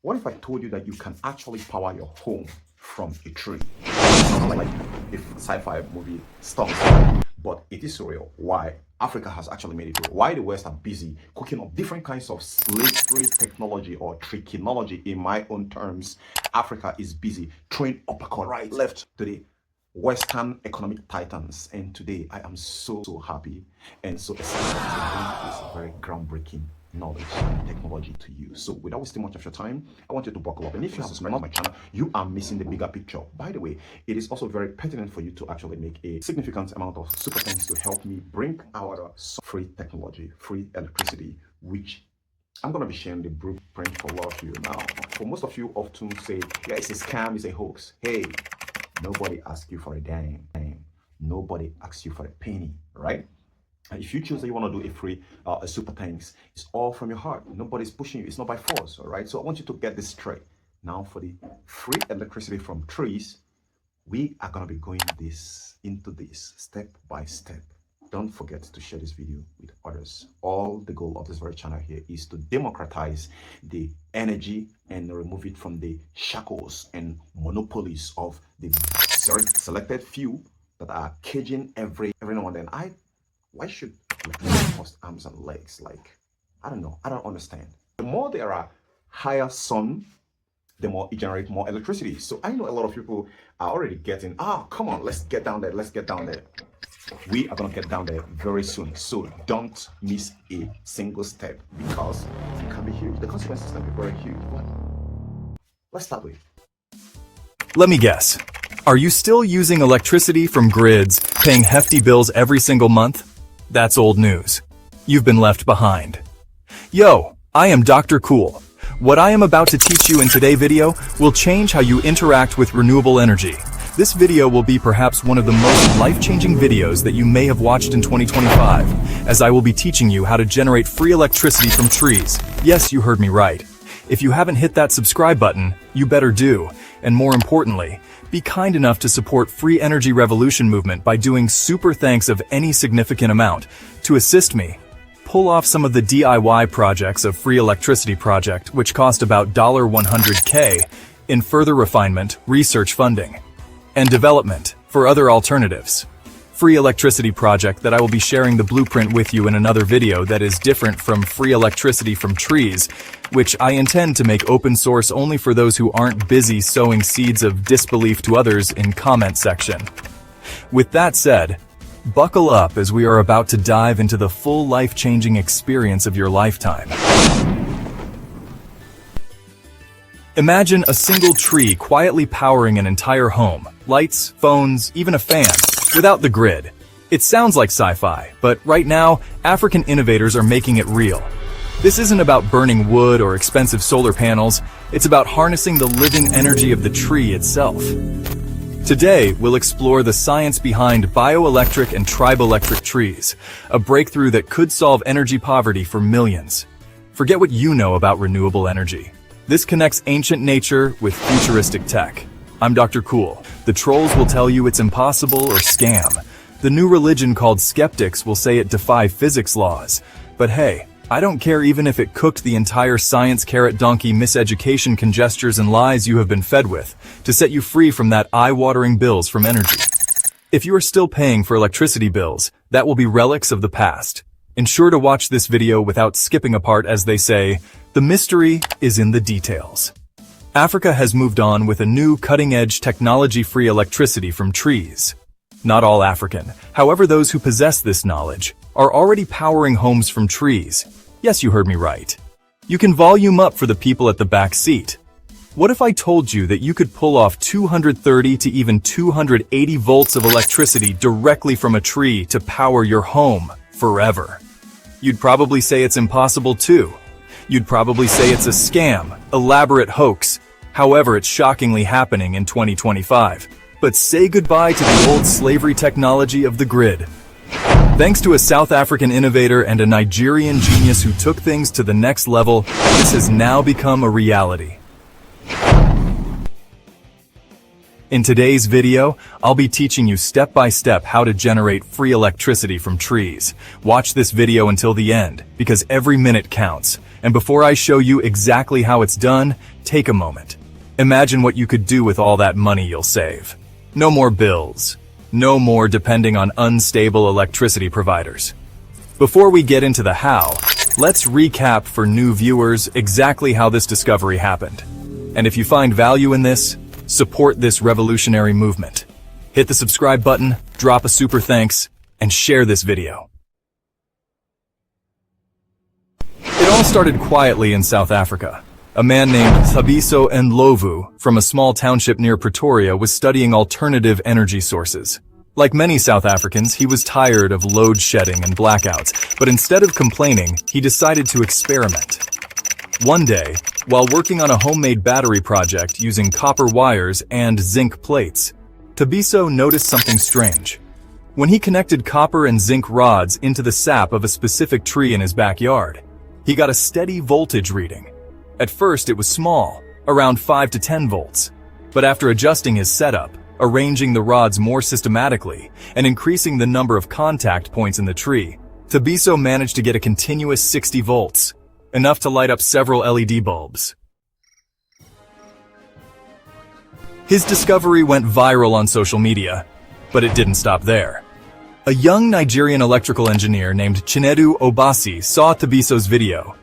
What if I told you that you can actually power your home from a tree? Sounds like if sci-fi movie stuff, but it is real. Why? Africa has actually made it real. Why the West are busy cooking up different kinds of slavery technology or trickinology in my own terms. Africa is busy throwing uppercut right, left to the Western economic titans. And today I am so happy and so excited to bring this very groundbreaking knowledge and technology to you. So without wasting much of your time, I want you to buckle up. And if you have subscribed to my channel, you are missing the bigger picture. By the way, it is also very pertinent for you to actually make a significant amount of super thanks to help me bring our free technology, free electricity, which I'm going to be sharing the blueprint for a lot of you now. For most of you often say, yeah, it's a scam, it's a hoax. Hey, nobody asks you for a dime. Nobody asks you for a penny, right? If you choose that you want to do a free a super thanks, it's all from your heart. Nobody's pushing you. It's not by force, all right? So I want you to get this straight. Now for the free electricity from trees, we are going to be going into this step by step. Don't forget to share this video with others. All the goal of this very channel here is to democratize the energy and remove it from the shackles and monopolies of the selected few that are caging every now and then. Why should electricity cost arms and legs? Like, I don't know. I don't understand. The more there are higher sun, the more it generates more electricity. So I know a lot of people are already getting, come on, let's get down there. Let's get down there. We are going to get down there very soon. So don't miss a single step because it can be huge. The consequences can be very huge. But let's start with. Let me guess. Are you still using electricity from grids, paying hefty bills every single month? That's old news. You've been left behind. Yo, I am Dr. Cool. What I am about to teach you in today's video will change how you interact with renewable energy. This video will be perhaps one of the most life-changing videos that you may have watched in 2025, as I will be teaching you how to generate free electricity from trees. Yes, you heard me right. If you haven't hit that subscribe button, you better do. And more importantly, be kind enough to support Free Energy Revolution movement by doing super thanks of any significant amount. To assist me, pull off some of the DIY projects of Free Electricity Project, which cost about $100K in further refinement, research funding, and development for other alternatives. Free Electricity Project that I will be sharing the blueprint with you in another video that is different from Free Electricity from Trees, which I intend to make open source only for those who aren't busy sowing seeds of disbelief to others in comment section. With that said, buckle up as we are about to dive into the full life-changing experience of your lifetime. Imagine a single tree quietly powering an entire home, lights, phones, even a fan, without the grid. It sounds like sci-fi, but right now, African innovators are making it real. This isn't about burning wood or expensive solar panels, it's about harnessing the living energy of the tree itself. Today, we'll explore the science behind bioelectric and triboelectric trees, a breakthrough that could solve energy poverty for millions. Forget what you know about renewable energy. This connects ancient nature with futuristic tech. I'm Dr. Cool. The trolls will tell you it's impossible or scam. The new religion called skeptics will say it defies physics laws. But hey, I don't care even if it cooked the entire science carrot donkey miseducation conjectures and lies you have been fed with to set you free from that eye-watering bills from energy. If you are still paying for electricity bills, that will be relics of the past. Ensure to watch this video without skipping a part, as they say, the mystery is in the details. Africa has moved on with a new cutting-edge technology-free electricity from trees. Not all African, however, those who possess this knowledge are already powering homes from trees. Yes, you heard me right. You can volume up for the people at the back seat. What if I told you that you could pull off 230 to even 280 volts of electricity directly from a tree to power your home forever? You'd probably say it's impossible too. You'd probably say it's a scam, elaborate hoax. However, it's shockingly happening in 2025. But say goodbye to the old slavery technology of the grid. Thanks to a South African innovator and a Nigerian genius who took things to the next level, this has now become a reality. In today's video, I'll be teaching you step by step how to generate free electricity from trees. Watch this video until the end, because every minute counts. And before I show you exactly how it's done, take a moment. Imagine what you could do with all that money you'll save. No more bills. No more depending on unstable electricity providers. Before we get into the how, let's recap for new viewers exactly how this discovery happened. And if you find value in this, support this revolutionary movement. Hit the subscribe button, drop a super thanks, and share this video. It all started quietly in South Africa. A man named Thabiso Ndlovu from a small township near Pretoria was studying alternative energy sources. Like many South Africans, he was tired of load shedding and blackouts, but instead of complaining, he decided to experiment. One day, while working on a homemade battery project using copper wires and zinc plates, Thabiso noticed something strange. When he connected copper and zinc rods into the sap of a specific tree in his backyard, he got a steady voltage reading. At first it was small, around 5 to 10 volts, but after adjusting his setup, arranging the rods more systematically, and increasing the number of contact points in the tree, Thabiso managed to get a continuous 60 volts, enough to light up several LED bulbs. His discovery went viral on social media, but it didn't stop there. A young Nigerian electrical engineer named Chinedu Obasi saw Thabiso's video.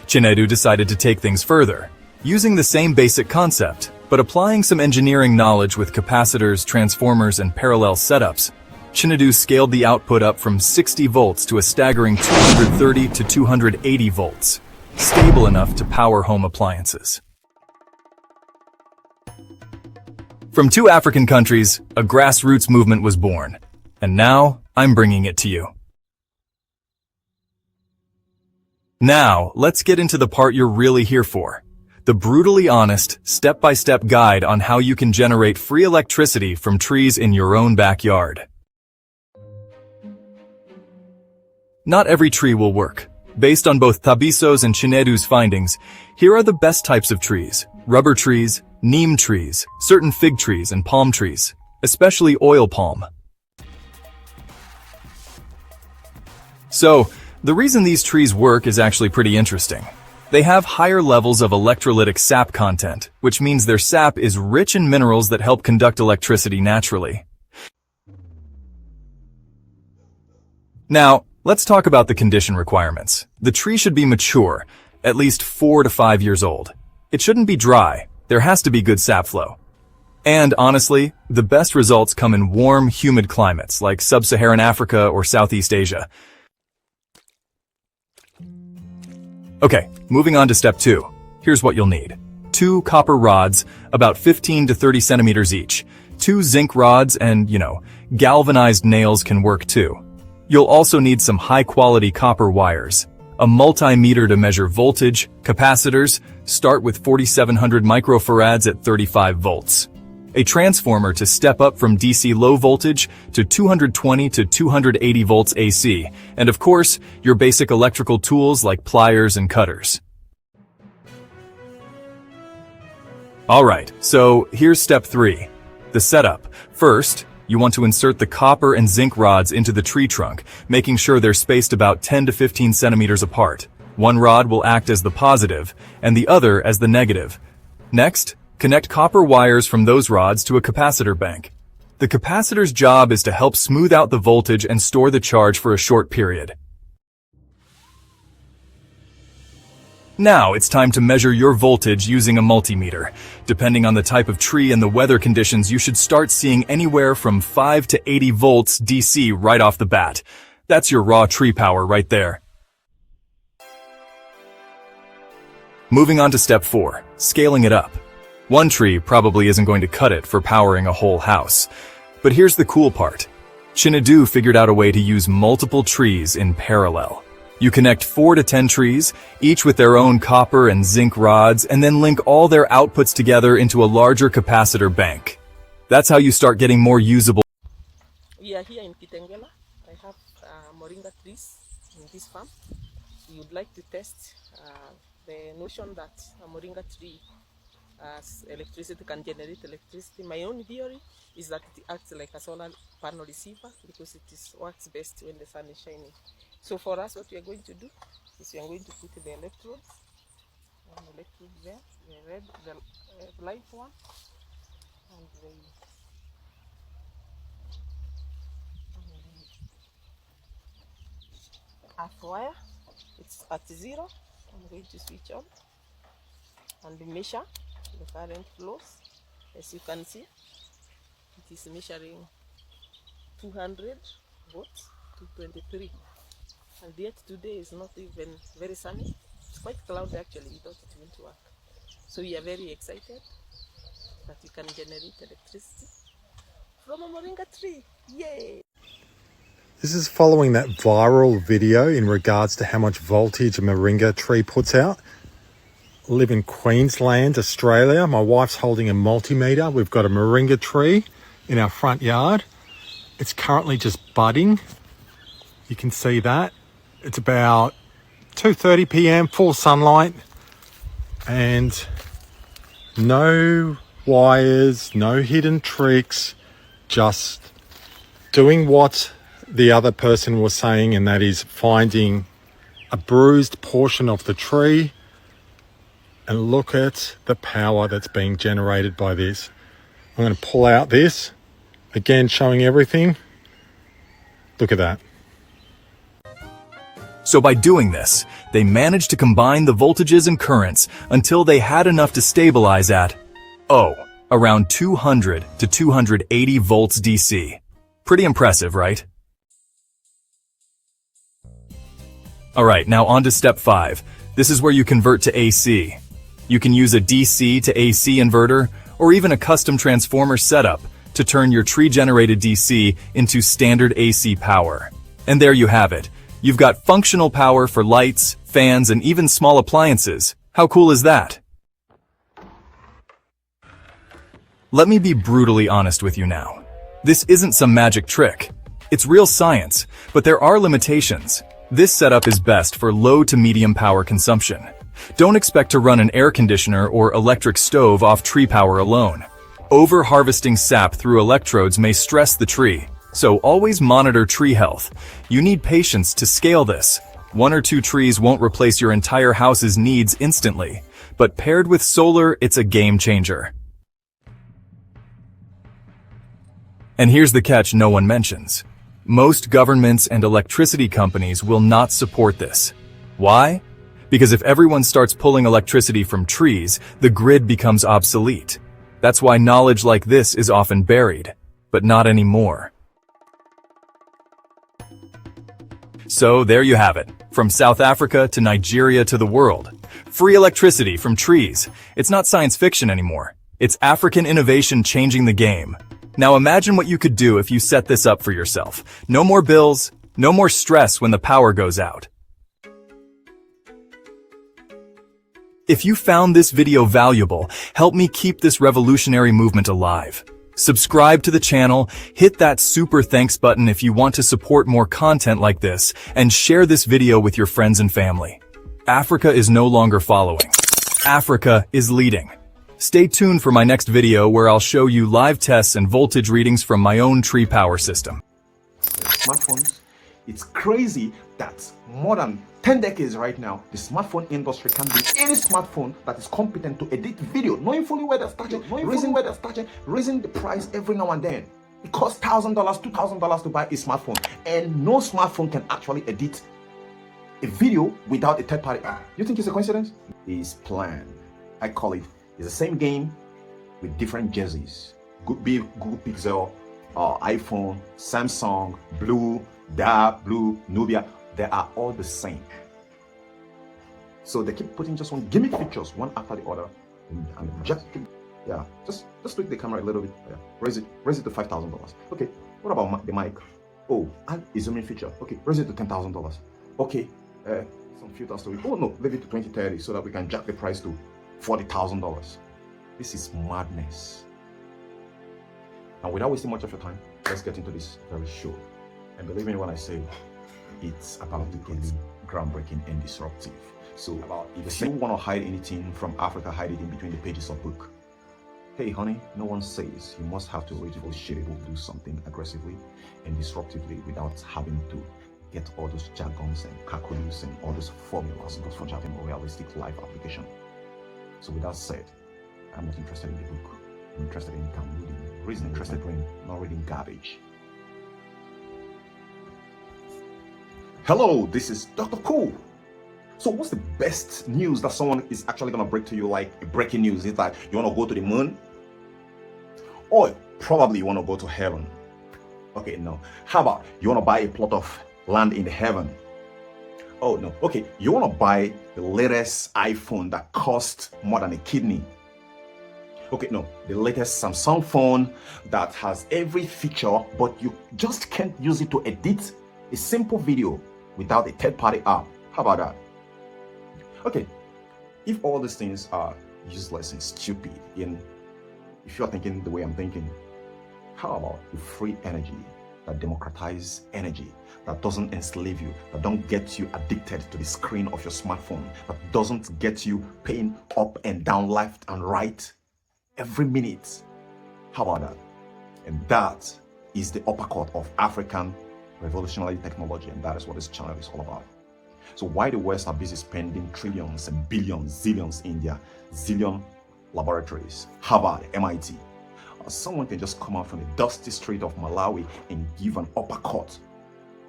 Chinedu decided to take things further, using the same basic concept, but applying some engineering knowledge with capacitors, transformers, and parallel setups. Chinedu scaled the output up from 60 volts to a staggering 230 to 280 volts, stable enough to power home appliances. From 2 African countries, a grassroots movement was born, and now I'm bringing it to you. Now, let's get into the part you're really here for. The brutally honest, step-by-step guide on how you can generate free electricity from trees in your own backyard. Not every tree will work. Based on both Thabiso's and Chinedu's findings, here are the best types of trees: rubber trees, neem trees, certain fig trees, and palm trees, especially oil palm. So, the reason these trees work is actually pretty interesting. They have higher levels of electrolytic sap content, which means their sap is rich in minerals that help conduct electricity naturally. Now, let's talk about the condition requirements. The tree should be mature, at least 4 to 5 years old. It shouldn't be dry. There has to be good sap flow. And honestly, the best results come in warm, humid climates like sub-Saharan Africa or Southeast Asia. Okay, moving on to step 2. Here's what you'll need. 2 copper rods, about 15 to 30 centimeters each. 2 zinc rods and, galvanized nails can work too. You'll also need some high-quality copper wires, a multimeter to measure voltage, capacitors, start with 4700 microfarads at 35 volts. A transformer to step up from DC low voltage to 220 to 280 volts AC, and of course, your basic electrical tools like pliers and cutters. Alright, so here's step 3, the setup. First, you want to insert the copper and zinc rods into the tree trunk, making sure they're spaced about 10 to 15 centimeters apart. One rod will act as the positive, and the other as the negative. Next, connect copper wires from those rods to a capacitor bank. The capacitor's job is to help smooth out the voltage and store the charge for a short period. Now it's time to measure your voltage using a multimeter. Depending on the type of tree and the weather conditions, you should start seeing anywhere from 5 to 80 volts DC right off the bat. That's your raw tree power right there. Moving on to step 4, scaling it up. One tree probably isn't going to cut it for powering a whole house. But here's the cool part. Chinedu figured out a way to use multiple trees in parallel. You connect 4 to 10 trees, each with their own copper and zinc rods, and then link all their outputs together into a larger capacitor bank. That's how you start getting more usable. We are here in Kitengela. I have moringa trees in this farm. We would like to test the notion that a moringa tree as electricity, can generate electricity. My own theory is that it acts like a solar panel receiver because works best when the sun is shining. So for us, what we are going to do is we are going to put the electrodes, there, the red, the light one, and the earth wire. It's at 0. I'm going to switch on and measure the current flows. As you can see, it is measuring 200 volts to 23. And yet today is not even very sunny. It's quite cloudy actually. We thought it wouldn't work. So we are very excited that we can generate electricity from a moringa tree. Yay! This is following that viral video in regards to how much voltage a moringa tree puts out. I live in Queensland, Australia. My wife's holding a multimeter. We've got a moringa tree in our front yard. It's currently just budding. You can see that. It's about 2:30 p.m, full sunlight, and no wires, no hidden tricks, just doing what the other person was saying, and that is finding a bruised portion of the tree. And look at the power that's being generated by this. I'm going to pull out this, again showing everything. Look at that. So by doing this, they managed to combine the voltages and currents until they had enough to stabilize at, around 200 to 280 volts DC. Pretty impressive, right? Alright, now on to step 5. This is where you convert to AC. You can use a DC to AC inverter or even a custom transformer setup to turn your tree-generated DC into standard AC power. And there you have it. You've got functional power for lights, fans, and even small appliances. How cool is that? Let me be brutally honest with you now. This isn't some magic trick. It's real science, but there are limitations. This setup is best for low to medium power consumption. Don't expect to run an air conditioner or electric stove off tree power alone. Over-harvesting sap through electrodes may stress the tree, so always monitor tree health. You need patience to scale this. 1 or 2 trees won't replace your entire house's needs instantly, but paired with solar, it's a game changer. And here's the catch no one mentions. Most governments and electricity companies will not support this. Why? Because if everyone starts pulling electricity from trees, the grid becomes obsolete. That's why knowledge like this is often buried, but not anymore. So there you have it. From South Africa to Nigeria to the world. Free electricity from trees. It's not science fiction anymore. It's African innovation changing the game. Now imagine what you could do if you set this up for yourself. No more bills, no more stress when the power goes out. If you found this video valuable, help me keep this revolutionary movement alive. Subscribe to the channel, hit that super thanks button if you want to support more content like this, and share this video with your friends and family. Africa is no longer following. Africa is leading. Stay tuned for my next video where I'll show you live tests and voltage readings from my own tree power system. Smartphones, it's crazy that more than 10 decades right now, the smartphone industry can build any smartphone that is competent to edit video, knowing fully where they're starting, raising the price every now and then. It costs $1,000, $2,000 to buy a smartphone, and no smartphone can actually edit a video without a third-party app. You think it's a coincidence? It's planned. I call it. It's the same game with different jerseys. Be Google Pixel, iPhone, Samsung, Blue, Dark Blue, Nubia. They are all the same. So they keep putting just one gimmick pictures one after the other, and just tweak the camera a little bit. Yeah. Raise it to $5,000. Okay. What about the mic? Oh, add a zooming feature. Okay. Raise it to $10,000. Okay. Some filters to it. Oh no, leave it to 2030 so that we can jack the price to $40,000. This is madness. And without wasting much of your time, let's get into this very show. And believe me when I say it's about to get groundbreaking and disruptive. So if you want to hide anything from Africa, hide it in between the pages of book. Hey honey, no one says you must have to able to do something aggressively and disruptively without having to get all those jargons and calculus and all those formulas just for having a realistic life application. So with that said, I'm not interested in the book. I'm interested in downloading. Reason interested in not reading garbage. Hello, this is Dr. Cool. So what's the best news that someone is actually going to break to you, like a breaking news? It's like you want to go to the moon? Or probably you want to go to heaven. Okay, no. How about you want to buy a plot of land in the heaven? Oh, no. Okay, you want to buy the latest iPhone that costs more than a kidney? Okay, no. The latest Samsung phone that has every feature, but you just can't use it to edit a simple video without a third-party app. How about that? Okay, if all these things are useless and stupid, and if you're thinking the way I'm thinking, how about the free energy that democratizes energy, that doesn't enslave you, that don't get you addicted to the screen of your smartphone, that doesn't get you paying up and down, left and right every minute? How about that? And that is the uppercut of African revolutionary technology, and that is what this channel is all about. So why the West are busy spending trillions and billions, zillions in their zillion laboratories, Harvard, MIT, someone can just come out from the dusty street of Malawi and give an uppercut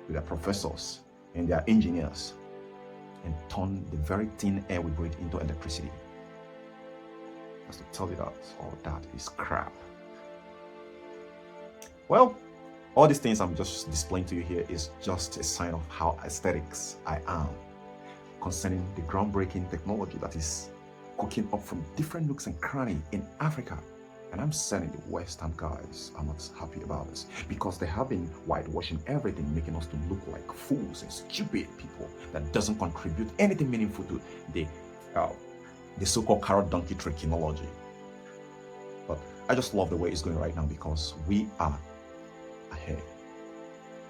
to their professors and their engineers and turn the very thin air we breathe into electricity. Just to tell you that all that is crap. Well, all these things I'm just displaying to you here is just a sign of how aesthetics I am concerning the groundbreaking technology that is cooking up from different nooks and crannies in Africa. And I'm saying the Western guys are not happy about this because they have been whitewashing everything, making us to look like fools and stupid people that doesn't contribute anything meaningful to the so-called carrot donkey technology. But I just love the way it's going right now because we are ahead.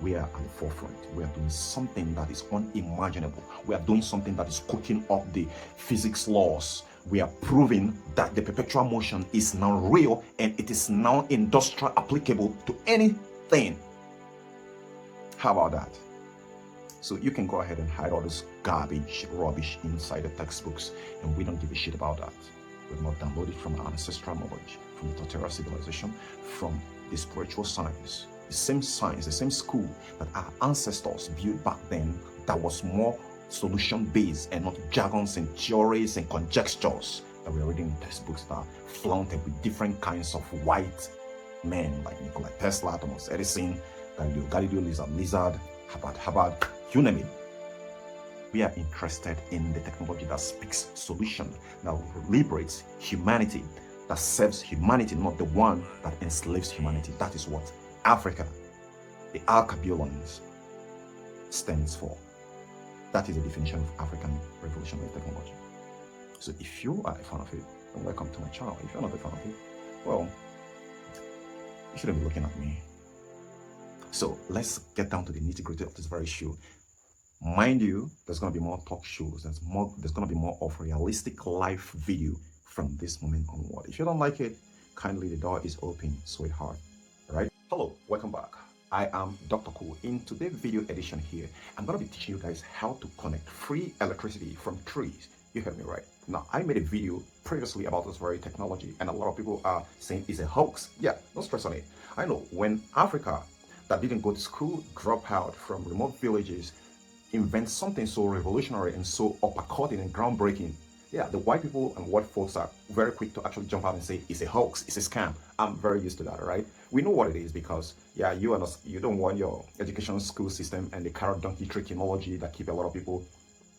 We are at the forefront. We are doing something that is unimaginable. We are doing something that is cooking up the physics laws. We are proving that the perpetual motion is now real and it is now industrial applicable to anything. How about that? So you can go ahead and hide all this garbage, rubbish inside the textbooks, and we don't give a shit about that. We've not downloaded from our ancestral knowledge, from the Torterra civilization, from the spiritual science. The same science, the same school that our ancestors built back then that was more solution-based and not jargons and theories and conjectures that we're reading in textbooks that are flaunted with different kinds of white men like Nikola Tesla, Thomas Edison, Galileo Lizard, Harvard, you name it. We are interested in the technology that speaks solution, that liberates humanity, that serves humanity, not the one that enslaves humanity. That is what Africa, the Alkebulan, stands for. That is the definition of African revolutionary technology. So if you are a fan of it, then welcome to my channel. If you're not a fan of it, well, you shouldn't be looking at me. So let's get down to the nitty-gritty of this very show. Mind you, there's going to be more talk shows. There's going to be more of realistic live video from this moment onward. If you don't like it, kindly, the door is open, sweetheart. All right? Hello, welcome back. I am Dr. Cool. In today's video edition here, I'm going to be teaching you guys how to connect free electricity from trees. You heard me right. Now, I made a video previously about this very technology, and a lot of people are saying it's a hoax. Yeah, no stress on it. I know when Africa that didn't go to school, drop out from remote villages, invent something so revolutionary and so uppercutting and groundbreaking, yeah, the white people and white folks are very quick to actually jump out and say it's a hoax, it's a scam. I'm very used to that, right? We know what it is because, yeah, you don't want your education school system and the carrot donkey technology that keep a lot of people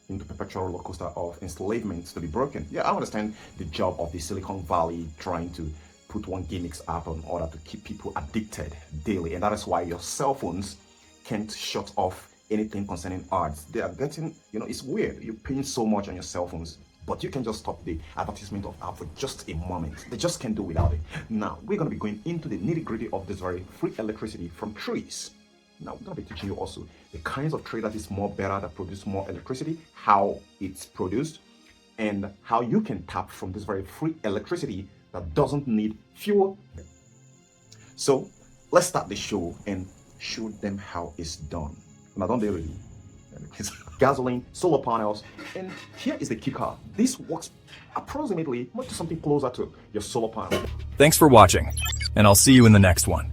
into perpetual roller coaster of enslavement to be broken. Yeah, I understand the job of the Silicon Valley trying to put one gimmicks up in order to keep people addicted daily, and that is why your cell phones can't shut off anything concerning ads. They are getting, it's weird. You're paying so much on your cell phones, but you can just stop the advertisement of app for just a moment. They just can't do without it. Now, we're going to be going into the nitty-gritty of this very free electricity from trees. Now, I'm going to be teaching you also the kinds of tree that is more better, that produce more electricity, how it's produced, and how you can tap from this very free electricity that doesn't need fuel. So let's start the show and show them how it's done. Now, don't they really? It's gasoline, solar panels, and here is the kicker. This works approximately much to something closer to your solar panel. Thanks for watching, and I'll see you in the next one.